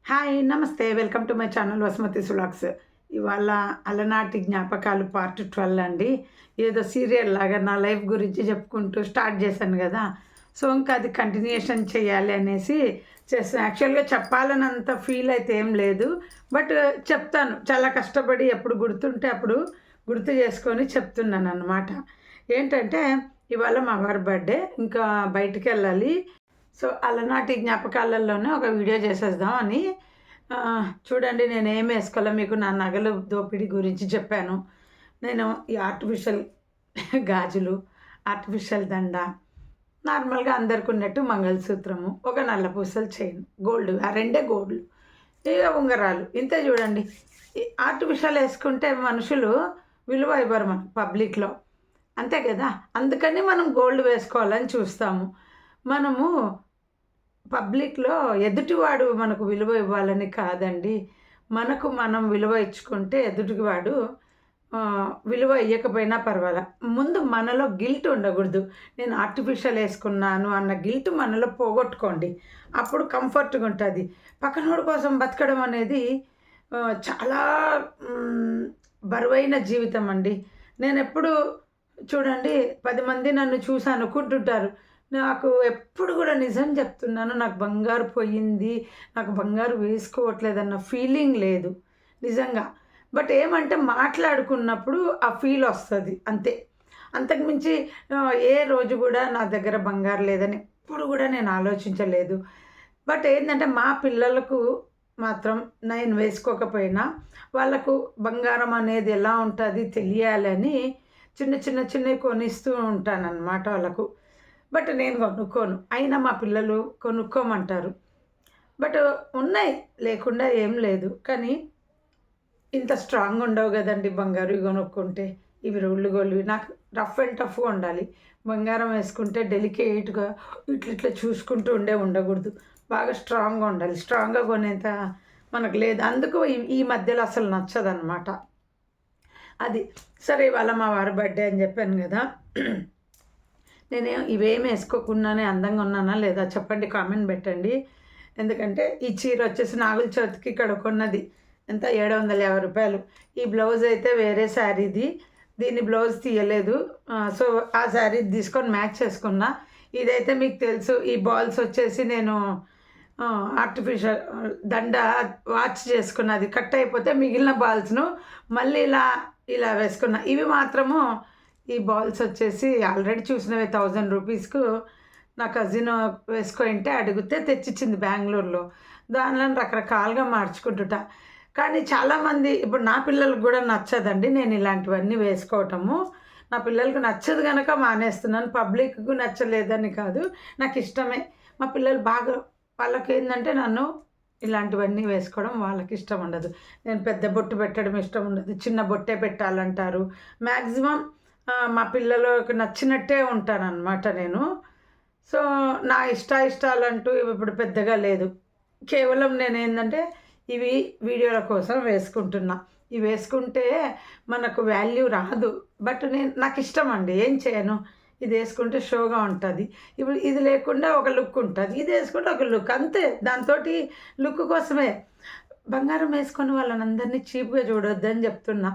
Hi నమస్తే welcome to my channel Vasumathi సులాక్స్. ఇవాళ అలనాటి జ్ఞాపకాలు పార్ట్ 12 అండి. ఏదో సీరియల్ లాగా నా లైఫ్ గురించి చెప్పుకుంటూ స్టార్ట్ చేశాను కదా, సో ఇంకా అది కంటిన్యూషన్ చేయాలి అనేసి చేస్తాను. యాక్చువల్గా చెప్పాలనంత ఫీల్ అయితే ఏం లేదు, బట్ చెప్తాను. చాలా కష్టపడి ఎప్పుడు గుర్తుంటే అప్పుడు గుర్తు చేసుకొని చెప్తున్నాను అన్నమాట. ఏంటంటే ఇవాళ మా వారి బర్త్డే, ఇంకా బయటికి వెళ్ళాలి. సో అలనాటి జ్ఞాపకాలలోనే ఒక వీడియో చేసేద్దాం అని. చూడండి, నేను ఏం వేసుకోవాలో మీకు నా నగలు దోపిడీ గురించి చెప్పాను. నేను ఈ ఆర్టిఫిషియల్ గాజులు, ఆర్టిఫిషియల్ దండ, నార్మల్గా అందరికి ఉన్నట్టు మంగళసూత్రము, ఒక నల్ల పూసల చైన్, గోల్డ్, ఆ రెండే గోల్డ్లు, ఇక ఉంగరాలు, ఇంతే. చూడండి, ఈ ఆర్టిఫిషియల్ వేసుకుంటే మనుషులు విలువ ఇవ్వరు మనం పబ్లిక్లో, అంతే కదా. అందుకని మనం గోల్డ్ వేసుకోవాలని చూస్తాము. మనము పబ్లిక్లో ఎదుటివాడు మనకు విలువ ఇవ్వాలని కాదండి, మనకు మనం విలువ ఇచ్చుకుంటే ఎదుటివాడు విలువ ఇవ్వకపోయినా పర్వాలే. ముందు మనలో గిల్ట్ ఉండకూడదు. నేను ఆర్టిఫిషియల్ వేసుకున్నాను అన్న గిల్ట్ మనలో పోగొట్టుకోండి, అప్పుడు కంఫర్ట్గా ఉంటుంది. పక్కనోడి కోసం బతకడం అనేది చాలా బరువైన జీవితం అండి. నేను ఎప్పుడు చూడండి, 10 మంది నన్ను చూసి అనుకుంటుంటారు, నాకు ఎప్పుడు కూడా నిజం చెప్తున్నాను, నాకు బంగారు పోయింది, నాకు బంగారు వేసుకోవట్లేదన్న ఫీలింగ్ లేదు నిజంగా. బట్ ఏమంటే మాట్లాడుకున్నప్పుడు ఆ ఫీల్ వస్తుంది అంతే. అంతకుమించి ఏ రోజు కూడా నా దగ్గర బంగారు లేదని ఎప్పుడు కూడా నేను ఆలోచించలేదు. బట్ ఏంటంటే మా పిల్లలకు మాత్రం నేను వేసుకోకపోయినా వాళ్ళకు బంగారం అనేది ఎలా ఉంటుంది తెలియాలని చిన్న చిన్న చిన్నవి కొనిస్తూ ఉంటానన్నమాట వాళ్ళకు. బట్ నేను కొనుక్కోను, అయినా మా పిల్లలు కొనుక్కోమంటారు. బట్ ఉన్నాయి, లేకుండా ఏం లేదు. కానీ ఇంత స్ట్రాంగ్ ఉండవు కదండి బంగారు కొనుక్కుంటే. ఇవి రోళ్ళు గోళ్ళు నాకు రఫ్ అండ్ టఫ్గా ఉండాలి. బంగారం వేసుకుంటే డెలికేట్గా ఇట్లా ఇట్లా చూసుకుంటూ ఉండకూడదు, బాగా స్ట్రాంగ్గా ఉండాలి. స్ట్రాంగ్గా కొనేంత మనకు లేదు. అందుకు ఈ మధ్యలో అసలు నచ్చదన్నమాట అది. సరే, ఇవాళ మా వారి బర్త్డే అని చెప్పాను కదా, నేను ఇవేమి వేసుకోకుండానే అందంగా ఉన్నానా లేదా చెప్పండి, కామెంట్ పెట్టండి. ఎందుకంటే ఈ చీర వచ్చేసి నాగుల చవితికి ఇక్కడ కొన్నది, ఎంత 750 రూపాయలు. ఈ బ్లౌజ్ అయితే వేరే శారీది, దీని బ్లౌజ్ తీయలేదు. సో ఆ శారీ తీసుకొని మ్యాచ్ చేసుకున్నా. ఇదైతే మీకు తెలుసు, ఈ బాల్స్ వచ్చేసి నేను ఆర్టిఫిషియల్ దండ వాచ్ చేసుకున్నది, కట్ అయిపోతే మిగిలిన బాల్స్ను మళ్ళీ ఇలా వేసుకున్నా. ఇవి మాత్రము, ఈ బాల్స్ వచ్చేసి ఆల్రెడీ చూసినవి 1000 రూపీస్కు నా కజిన్ వేసుకుంటే అడిగితే తెచ్చిచ్చింది బెంగళూరులో. దానిలో రకరకాలుగా మార్చుకుంటుట. కానీ చాలామంది, ఇప్పుడు నా పిల్లలకు కూడా నచ్చదండి నేను ఇలాంటివన్నీ వేసుకోవటము. నా పిల్లలకు నచ్చదు కనుక మానేస్తున్నాను, పబ్లిక్కు నచ్చలేదని కాదు, నాకు ఇష్టమే. మా పిల్లలు బాగా, వాళ్ళకి ఏంటంటే నన్ను ఇలాంటివన్నీ వేసుకోవడం వాళ్ళకి ఇష్టం ఉండదు. నేను పెద్ద బొట్టు పెట్టడం ఇష్టం ఉండదు, చిన్న బొట్టే పెట్టాలంటారు. మ్యాక్సిమం మా పిల్లలకు నచ్చినట్టే ఉంటానన్నమాట నేను. సో నా ఇష్టాలంటూ ఇప్పుడు పెద్దగా లేదు. కేవలం నేను ఏంటంటే ఇవి వీడియోల కోసం వేసుకుంటున్నా. ఇవి వేసుకుంటే మనకు వాల్యూ రాదు, బట్ నాకు ఇష్టం అండి, ఏం చేయను. ఇది వేసుకుంటే షోగా ఉంటుంది. ఇప్పుడు ఇది లేకుండా ఒక లుక్ ఉంటుంది, ఇది వేసుకుంటే ఒక లుక్, అంతే. దాంతో లుక్ కోసమే బంగారం వేసుకొని వాళ్ళని అందరినీ చీప్గా చూడొద్దని చెప్తున్నా.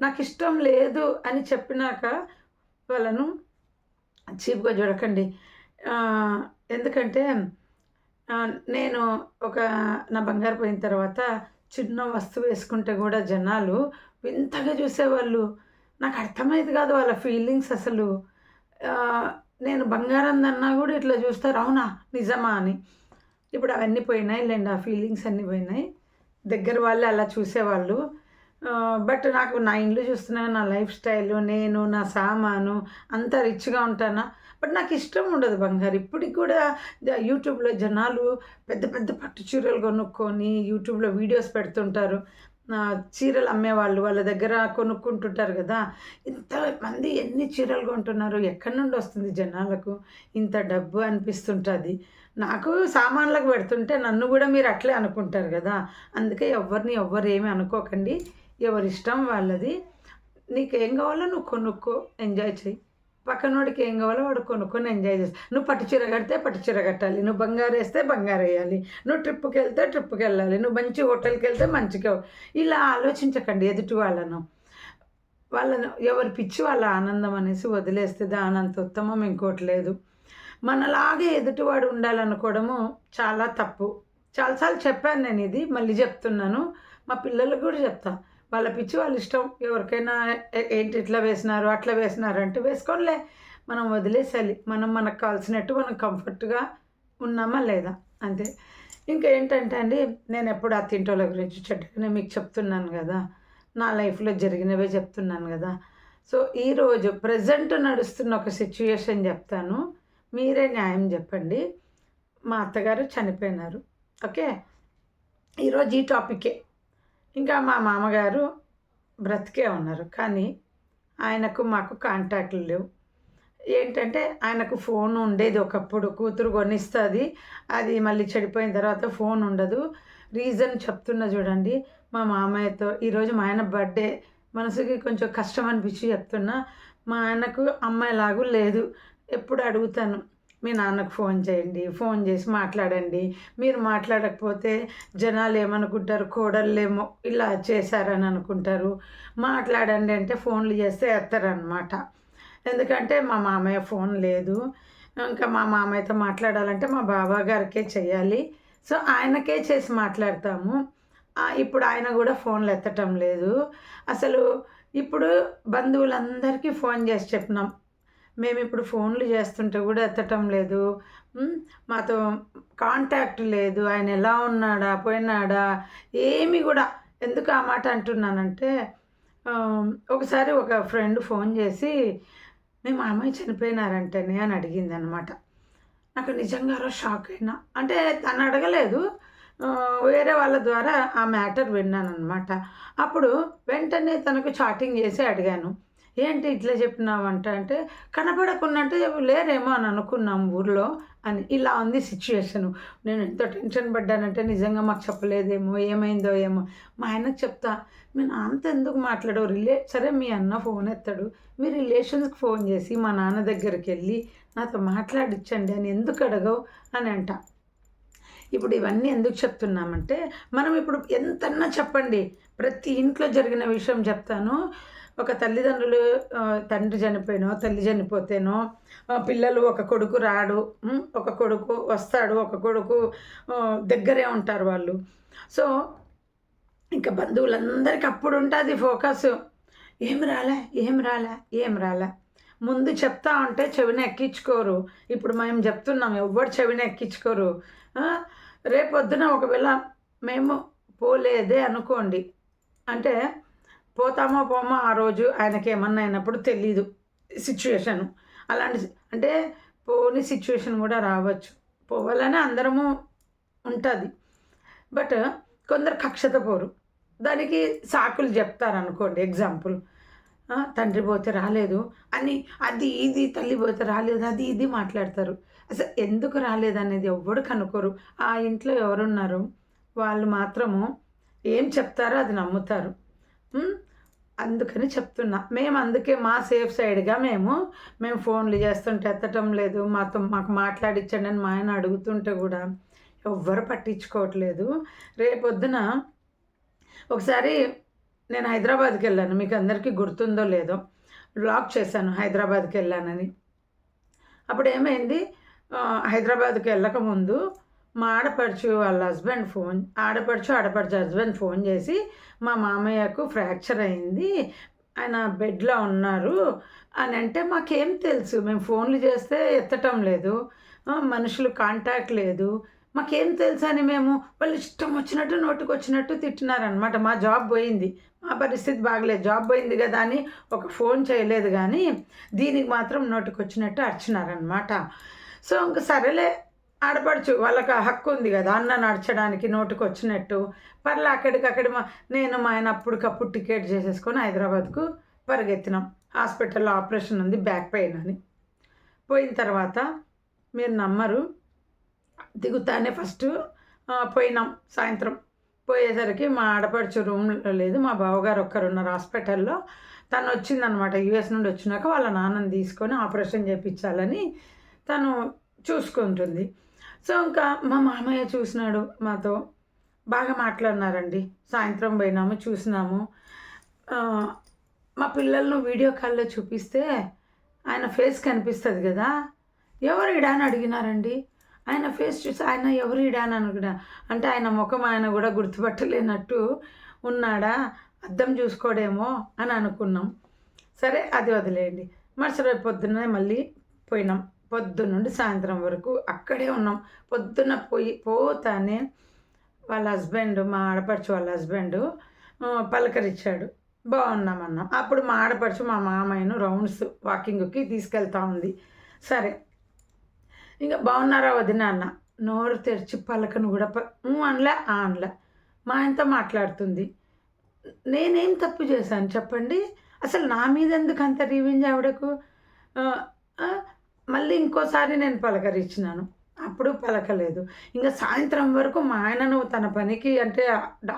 నాకు ఇష్టం లేదు అని చెప్పినాక వాళ్ళను చీప్గా చూడకండి. ఎందుకంటే నేను నా బంగారు పోయిన తర్వాత చిన్న వస్తువు వేసుకుంటే కూడా జనాలు వింతగా చూసేవాళ్ళు. నాకు అర్థమైంది కాదు వాళ్ళ ఫీలింగ్స్ అసలు. నేను బంగారం దన్నా కూడా ఇట్లా చూస్తారు, అవునా నిజమా అని. ఇప్పుడు అవన్నీ పోయినాయి లేండి, ఆ ఫీలింగ్స్ అన్నీ పోయినాయి. దగ్గర వాళ్ళు అలా చూసేవాళ్ళు. బట్ నాకు నా ఇండ్లు చూస్తున్నా, నా లైఫ్ స్టైలు, నేను నా సామాను అంతా రిచ్గా ఉంటానా, బట్ నాకు ఇష్టం ఉండదు బంగారు. ఇప్పటికి కూడా యూట్యూబ్లో జనాలు పెద్ద పెద్ద పట్టు చీరలు కొనుక్కొని యూట్యూబ్లో వీడియోస్ పెడుతుంటారు. చీరలు అమ్మేవాళ్ళు వాళ్ళ దగ్గర కొనుక్కుంటుంటారు కదా. ఇంతమంది ఎన్ని చీరలు కొంటున్నారు, ఎక్కడి నుండి వస్తుంది జనాలకు ఇంత డబ్బు అనిపిస్తుంటుంది. నాకు సామాన్లకు పెడుతుంటే నన్ను కూడా మీరు అట్లే అనుకుంటారు కదా. అందుకే ఎవ్వరు ఏమీ అనుకోకండి, ఎవరి ఇష్టం వాళ్ళది. నీకేం కావాలో నువ్వు కొనుక్కో, ఎంజాయ్ చెయ్యి. పక్కనోడికి ఏం కావాలో వాడు కొనుక్కొని ఎంజాయ్ చేస్తాడు. నువ్వు పట్టు చీర కడితే పట్టు చీర కట్టాలి, నువ్వు బంగారు వేస్తే బంగారు వేయాలి, నువ్వు ట్రిప్కి వెళ్తే ట్రిప్కి వెళ్ళాలి, నువ్వు మంచి హోటల్కి వెళ్తే మంచిగా. ఇలా ఆలోచించకండి ఎదుటి వాళ్ళను ఎవరి పిచ్చి వాళ్ళ ఆనందం అనేసి వదిలేస్తే దానంత ఉత్తమం ఇంకోటి లేదు. మనలాగే ఎదుటివాడు ఉండాలనుకోవడము చాలా తప్పు. చాలాసార్లు చెప్పాను నేను, ఇది మళ్ళీ చెప్తున్నాను. మా పిల్లలకు కూడా చెప్తాను, వాళ్ళ పిచ్చి వాళ్ళ ఇష్టం. ఎవరికైనా ఏంటి ఇట్లా వేసినారు అట్లా వేసినారు అంటే వేసుకోనిలే, మనం వదిలేసేయాలి. మనకు కావాల్సినట్టు మనం కంఫర్ట్గా ఉన్నామా లేదా అంతే. ఇంకా ఏంటంటే అండి, నేను ఎప్పుడు అత్తింటోళ్ళ గురించి చెడ్డగానే మీకు చెప్తున్నాను కదా, నా లైఫ్లో జరిగినవే చెప్తున్నాను కదా. సో ఈరోజు ప్రజెంట్ నడుస్తున్న ఒక సిచ్యుయేషన్ చెప్తాను, మీరే న్యాయం చెప్పండి. మా అత్తగారు చనిపోయినారు, ఓకే. ఈరోజు ఈ టాపికే. ఇంకా మా మామగారు బ్రతికే ఉన్నారు, కానీ ఆయనకు మాకు కాంటాక్ట్లు లేవు. ఏంటంటే ఆయనకు ఫోన్ ఉండేది ఒకప్పుడు, కూతురు కొనిస్తుంది, అది మళ్ళీ చెడిపోయిన తర్వాత ఫోన్ ఉండదు. రీజన్ చెప్తున్నా చూడండి. మా మామయ్యతో ఈరోజు మా ఆయన బర్త్డే, మనసుకి కొంచెం కష్టం అనిపించి చెప్తున్నా. మా ఆయనకు అమ్మాయిలాగా లేదు. ఎప్పుడు అడుగుతాను, మీ నాన్నకు ఫోన్ చేయండి, ఫోన్ చేసి మాట్లాడండి. మీరు మాట్లాడకపోతే జనాలు ఏమనుకుంటారు, కోడళ్ళేమో ఇలా చేశారని అనుకుంటారు. మాట్లాడండి అంటే ఫోన్లు చేస్తే ఎత్తారనమాట. ఎందుకంటే మా మామయ్య ఫోన్ లేదు. ఇంకా మా మామయ్యతో మాట్లాడాలంటే మా బాబా గారికే చేయాలి. సో ఆయనకే చేసి మాట్లాడతాము. ఇప్పుడు ఆయన కూడా ఫోన్లు ఎత్తటం లేదు. అసలు ఇప్పుడు బంధువులందరికీ ఫోన్ చేసి చెప్పినాం, మేము ఇప్పుడు ఫోన్లు చేస్తుంటే కూడా ఎత్తటం లేదు, మాతో కాంటాక్ట్ లేదు, ఆయన ఎలా ఉన్నాడా పోయినాడా ఏమి కూడా. ఎందుకు ఆ మాట అంటున్నానంటే, ఒకసారి ఒక ఫ్రెండ్ ఫోన్ చేసి మీ మామయ్య చనిపోయినారంటేనే అని అడిగింది అనమాట. నాకు నిజంగా షాక్ అయినా. అంటే తను అడగలేదు, వేరే వాళ్ళ ద్వారా ఆ మ్యాటర్ విన్నాను అనమాట. అప్పుడు వెంటనే తనకు చాటింగ్ చేసి అడిగాను, ఏంటి ఇట్లా చెప్పినావంట అంటే, కనపడకున్నట్టు లేరేమో అని అనుకున్నాం ఊర్లో అని. ఇలా ఉంది సిచ్యుయేషను. నేను ఎంతో టెన్షన్ పడ్డానంటే నిజంగా మాకు చెప్పలేదేమో, ఏమైందో ఏమో. మా ఆయనకు చెప్తా, మీ నాన్నతో ఎందుకు మాట్లాడవు, సరే మీ అన్న ఫోన్ ఎత్తాడు, మీ రిలేషన్స్కి ఫోన్ చేసి మా నాన్న దగ్గరికి వెళ్ళి నాతో మాట్లాడించండి అని ఎందుకు అడగవు అని అంట. ఇప్పుడు ఇవన్నీ ఎందుకు చెప్తున్నామంటే, మనం ఇప్పుడు ఎంతన్నా చెప్పండి, ప్రతి ఇంట్లో జరిగిన విషయం చెప్తాను. ఒక తల్లిదండ్రులు, తండ్రి చనిపోయినో తల్లి చనిపోతేనో, పిల్లలు, ఒక కొడుకు రాడు, ఒక కొడుకు వస్తాడు, ఒక కొడుకు దగ్గరే ఉంటారు వాళ్ళు. సో ఇంకా బంధువులందరికీ అప్పుడు ఉంటుంది ఫోకస్, ఏం రాలే. ముందు చెప్తా ఉంటే చెవిని ఎక్కించుకోరు. ఇప్పుడు మేము చెప్తున్నాం, ఎవ్వరు చెవిని ఎక్కించుకోరు. రేపొద్దున ఒకవేళ మేము పోలేదే అనుకోండి, అంటే పోతామో పోమో ఆ రోజు ఆయనకి ఏమన్నా అయినప్పుడు తెలీదు సిచ్యువేషను. అలాంటి అంటే పోని సిచ్యువేషన్ కూడా రావచ్చు, పోవాలని అందరము ఉంటుంది. బట్ కొందరు కక్షత పోరు, దానికి సాకులు చెప్తారనుకోండి. ఎగ్జాంపుల్, తండ్రి పోతే రాలేదు అని, అది ఇది, తల్లి పోతే రాలేదు అది ఇది మాట్లాడతారు. అసలు ఎందుకు రాలేదు అనేది ఎవ్వడు కనుక్కోరు. ఆ ఇంట్లో ఎవరున్నారు వాళ్ళు మాత్రము ఏం చెప్తారో అది నమ్ముతారు. అందుకని చెప్తున్నా, మేము అందుకే మా సేఫ్ సైడ్గా మేము ఫోన్లు చేస్తుంటే ఎత్తటం లేదు, మాకు మాట్లాడించండి అని మా ఆయన అడుగుతుంటే కూడా ఎవ్వరు పట్టించుకోవట్లేదు. రేపొద్దున ఒకసారి నేను హైదరాబాద్కి వెళ్ళాను, మీకు అందరికీ గుర్తుందో లేదో, వ్లాగ్ చేశాను హైదరాబాద్కి వెళ్ళానని. అప్పుడు ఏమైంది, హైదరాబాద్కి వెళ్ళకముందు మా ఆడపడుచు వాళ్ళ హస్బెండ్ ఆడపడుచు హస్బెండ్ ఫోన్ చేసి, మా మామయ్యకు ఫ్రాక్చర్ అయింది, ఆయన బెడ్లో ఉన్నారు అని అంటే, మాకేం తెలుసు, మేము ఫోన్లు చేస్తే ఎత్తటం లేదు, మనుషులు కాంటాక్ట్ లేదు, మాకేం తెలుసు అని మేము వాళ్ళు ఇష్టం వచ్చినట్టు నోటికి వచ్చినట్టు తిట్టినారనమాట. మా జాబ్ పోయింది, మా పరిస్థితి బాగలేదు, జాబ్ పోయింది కదా అని ఒక ఫోన్ చేయలేదు, కానీ దీనికి మాత్రం నోటికి వచ్చినట్టు అరిచినారనమాట. సో ఇంక సరేలే, ఆడపడుచు వాళ్ళకి హక్కు ఉంది కదా అన్న నడచడానికి, నోటికి వచ్చినట్టు పర్లే. అక్కడికక్కడ నేను మా ఆయన అప్పటికప్పుడు టికెట్ చేసేసుకొని హైదరాబాద్కు పరిగెత్తినాం. హాస్పిటల్లో ఆపరేషన్ ఉంది, బ్యాక్ పెయిన్ అని. పోయిన తర్వాత మీరు నమ్మరు, దిగుతానే ఫస్ట్ పోయినాం సాయంత్రం, పోయేసరికి మా ఆడపడుచు రూమ్లో లేదు, మా బావగారు ఒక్కరున్నారు హాస్పిటల్లో. తను వచ్చిందనమాట యూఎస్ నుండి వచ్చినాక వాళ్ళ నాన్నని తీసుకొని ఆపరేషన్ చేయించాలని తను చూసుకుంటుంది. సో ఇంకా మా మామయ్య చూసినాడు, మాతో బాగా మాట్లాడినారండి. సాయంత్రం పోయినాము, చూసినాము. మా పిల్లలను వీడియో కాల్లో చూపిస్తే ఆయన ఫేస్ కనిపిస్తుంది కదా, ఎవరు ఈడా అని అడిగినారండి. ఆయన ఫేస్ చూసి ఆయన ఎవరు ఈడా అని అనుకున్నా, అంటే ఆయన ముఖం ఆయన కూడా గుర్తుపట్టలేనట్టు ఉన్నాడా, అద్దం చూసుకోడేమో అని అనుకున్నాం. సరే అది వదిలేయండి. మరుసటి పొద్దున్నే మళ్ళీ పోయినాం. పొద్దున్నుండి సాయంత్రం వరకు అక్కడే ఉన్నాం. పొద్దున్న పోతానే వాళ్ళ హస్బెండ్, మా ఆడపడుచు వాళ్ళ హస్బెండ్ పలకరించాడు, బాగున్నామన్నాం. అప్పుడు మా ఆడపడుచు మా మామయ్యను రౌండ్స్ వాకింగ్కి తీసుకెళ్తా ఉంది. సరే ఇంకా బాగున్నారా వదిన అన్న. నోరు తెరిచి పలకను కూడా అనలే అనలే. మా ఆయనతో మాట్లాడుతుంది. నేనేం తప్పు చేశాను చెప్పండి, అసలు నా మీద ఎందుకు అంత రివెంజ్ ఆవిడకు. మళ్ళీ ఇంకోసారి నేను పలకరించినాను, అప్పుడు పలకలేదు. ఇంకా సాయంత్రం వరకు మా ఆయనను తన పనికి అంటే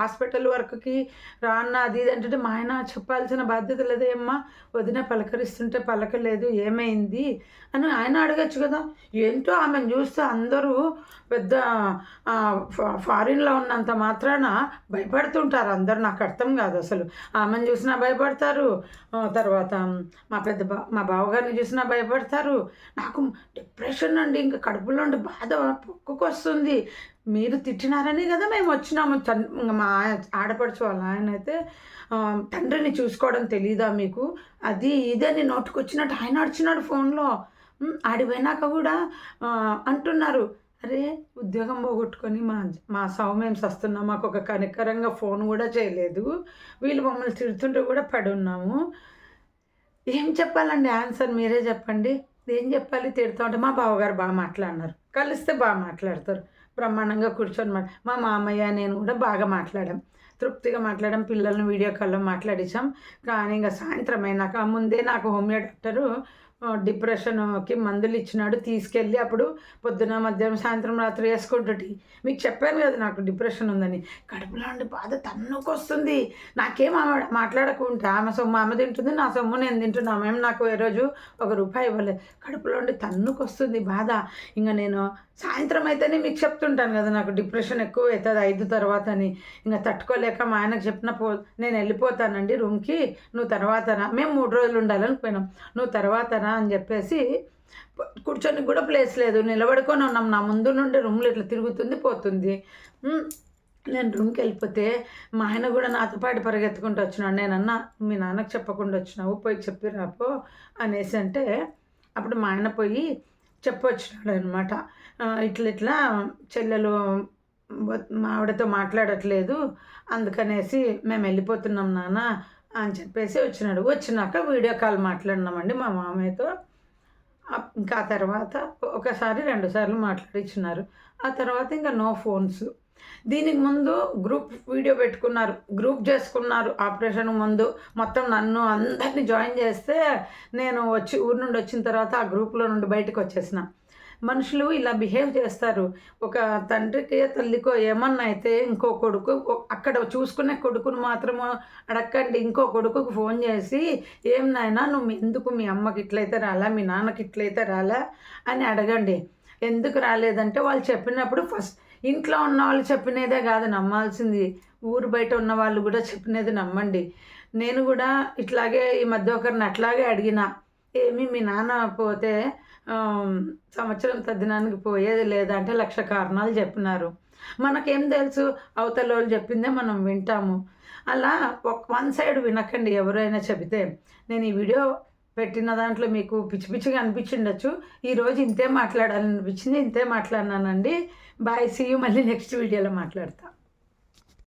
హాస్పిటల్ వర్క్కి రాన్న అది ఇది అంటే మా ఆయన చెప్పాల్సిన బాధ్యత లేదేమ్మా, వదిన పలకరిస్తుంటే పలకలేదు ఏమైంది అని ఆయన అడగచ్చు కదా. ఏంటో ఆమెను చూస్తే అందరూ పెద్ద ఫారిన్లో ఉన్నంత మాత్రాన భయపడుతుంటారు అందరు. నాకు అర్థం కాదు అసలు. ఆమెను చూసినా భయపడతారు, తర్వాత మా బావగారిని చూసినా భయపడతారు. నాకు డిప్రెషన్ అండి, ఇంకా కడుపులో ఉండి బాధ పొక్కుకొస్తుంది. మీరు తిట్టినారని కదా మేము వచ్చినాము. మా ఆడపడుచు వాళ్ళ ఆయన అయితే తండ్రిని చూసుకోవడం తెలీదా మీకు, అది ఇదని నోటుకొచ్చినట్టు ఆయన అడిచినాడు ఫోన్లో. ఆడిపోయినాక కూడా అంటున్నారు, అరే ఉద్యోగం పోగొట్టుకొని మా సౌమ్యం వస్తున్నాం, మాకు ఒక కనికరంగా ఫోన్ కూడా చేయలేదు, వీళ్ళు మమ్మల్ని తిడుతుంటే కూడా పడి ఉన్నాము. ఏం చెప్పాలండి ఆన్సర్ మీరే చెప్పండి. ఏం చెప్పాలి, తిడుతూ ఉంటే మా బావగారు బాగా మాట్లాడినారు, కలిస్తే బాగా మాట్లాడతారు, బ్రహ్మాండంగా కూర్చొని మా మామయ్య నేను కూడా బాగా మాట్లాడాం, తృప్తిగా మాట్లాడాం. పిల్లల్ని వీడియో కాల్లో మాట్లాడించాం. కానీ ఇంకా సాయంత్రం అయినాక ముందే నాకు హోమియో డాక్టరు డిప్రెషన్కి మందులు ఇచ్చినాడు, తీసుకెళ్ళి అప్పుడు పొద్దున మధ్యాహ్నం సాయంత్రం రాత్రి వేసుకుంటుంది. మీకు చెప్పాను కదా నాకు డిప్రెషన్ ఉందని. కడుపులో ఉండి బాధ తన్నుకొస్తుంది. నాకేం మాట్లాడకుంటే ఆమె సొమ్ము ఆమె తింటుంది, నా సొమ్ము నేను తింటున్నా. మేము నాకు ఏ రోజు ₹1 ఇవ్వలేదు. కడుపులో ఉండి తన్నుకొస్తుంది బాధ. ఇంకా నేను సాయంత్రం అయితేనే మీకు చెప్తుంటాను కదా నాకు డిప్రెషన్ ఎక్కువ అవుతుంది 5 తర్వాత అని. ఇంకా తట్టుకోలేక మా ఆయనకు చెప్పిన నేను వెళ్ళిపోతానండి రూమ్కి, నువ్వు తర్వాత రా. మేము 3 రోజులు ఉండాలని పోయినాం, నువ్వు తర్వాత రా అని చెప్పేసి కూర్చొని కూడా ప్లేస్ లేదు, నిలబడుకొని ఉన్నాం. నా ముందు నుండి రూమ్లో ఇట్లా తిరుగుతుంది పోతుంది. నేను రూమ్కి వెళ్ళిపోతే మా ఆయన కూడా నాతో పాటు పరిగెత్తుకుంటూ వచ్చినాడు. నేనన్నా మీ నాన్నకు చెప్పకుండా వచ్చినావు, పోయి చెప్పి రాపో అనేసి అంటే అప్పుడు మా ఆయన పోయి చెప్పొచ్చినాడు అనమాట. ఇట్లా చెల్లెలు మా ఆవిడతో మాట్లాడట్లేదు, అందుకనేసి మేము వెళ్ళిపోతున్నాం నాన్న అని చెప్పేసి వచ్చినాడు. వచ్చినాక వీడియో కాల్ మాట్లాడినామండి మా మామయ్యతో. ఇంకా ఆ తర్వాత ఒకసారి 2 సార్లు మాట్లాడించినారు. ఆ తర్వాత ఇంకా నో ఫోన్స్. దీనికి ముందు గ్రూప్ వీడియో పెట్టుకున్నారు, గ్రూప్ చేసుకున్నారు ఆపరేషన్ ముందు. మొత్తం నన్ను అందరినీ జాయిన్ చేస్తే నేను ఊరు నుండి వచ్చిన తర్వాత ఆ గ్రూప్లో నుండి బయటకు వచ్చేసిన. మనుషులు ఇలా బిహేవ్ చేస్తారు. ఒక తండ్రికి తల్లికో ఏమన్నా అయితే ఇంకో కొడుకు, అక్కడ చూసుకునే కొడుకును మాత్రము అడగండి, ఇంకో కొడుకుకు ఫోన్ చేసి ఏం నాయనా నువ్వు ఎందుకు మీ అమ్మకి ఇట్లయితే రాలా, మీ నాన్నకి ఇట్లయితే రాలా అని అడగండి. ఎందుకు రాలేదంటే వాళ్ళు చెప్పినప్పుడు ఫస్ట్ ఇంట్లో ఉన్న వాళ్ళు చెప్పినదే కాదు నమ్మాల్సింది, ఊరు బయట ఉన్న వాళ్ళు కూడా చెప్పినది నమ్మండి. నేను కూడా ఇట్లాగే ఈ మధ్య ఒకరిని అట్లాగే అడిగిన, ఏమి మీ నాన్న పోతే సంవత్సరం తద్దినానికి పోయేది లేదా అంటే 1,00,000 కారణాలు చెప్పినారు. మనకేం తెలుసు, అవతల వాళ్ళు చెప్పిందే మనం వింటాము. అలా వన్ సైడ్ వినకండి ఎవరైనా చెబితే. నేను ఈ వీడియో పెట్టిన దాంట్లో మీకు పిచ్చి పిచ్చిగా అనిపించిండొచ్చు. ఈరోజు ఇంతే మాట్లాడాలనిపించింది, ఇంతే మాట్లాడినానండి. Bye, see you. మళ్ళీ నెక్స్ట్ వీడియోలో మాట్లాడతా.